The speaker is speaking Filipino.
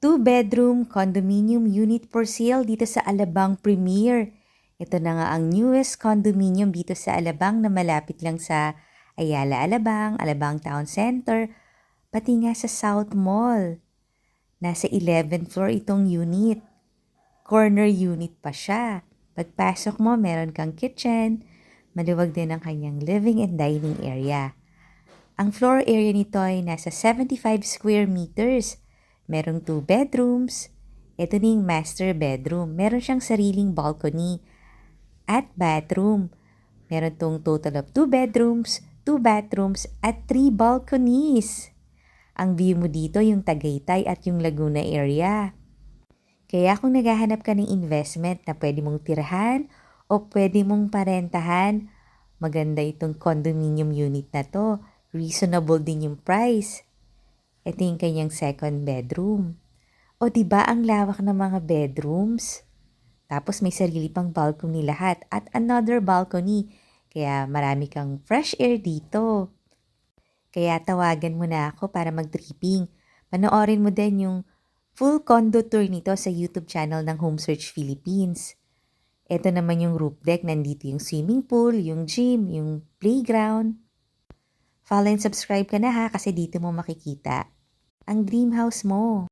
2-bedroom condominium unit for sale dito sa Alabang Premier. Ito na nga ang newest condominium dito sa Alabang na malapit lang sa Ayala Alabang, Alabang Town Center, pati nga sa South Mall. Nasa 11th floor itong unit. Corner unit pa siya. Pagpasok mo, meron kang kitchen. Maluwag din ang kanyang living and dining area. Ang floor area nito ay nasa 75 square meters. Merong 2 bedrooms. Ito na yung master bedroom. Meron siyang sariling balcony at bathroom. Meron tong total of 2 bedrooms, 2 bathrooms at 3 balconies. Ang view mo dito yung Tagaytay at yung Laguna area. Kaya kung naghahanap ka ng investment na pwede mong tirahan o pwede mong parentahan, maganda itong condominium unit na to. Reasonable din yung price. Ito yung kanyang second bedroom. O diba ang lawak ng mga bedrooms? Tapos may sarili pang balcony lahat at another balcony. Kaya marami kang fresh air dito. Kaya tawagan mo na ako para mag-tripping. Panoorin mo din yung full condo tour nito sa YouTube channel ng Home Search Philippines. Ito naman yung roof deck. Nandito yung swimming pool, yung gym, yung playground. Follow and subscribe ka na ha kasi dito mo makikita ang dream house mo.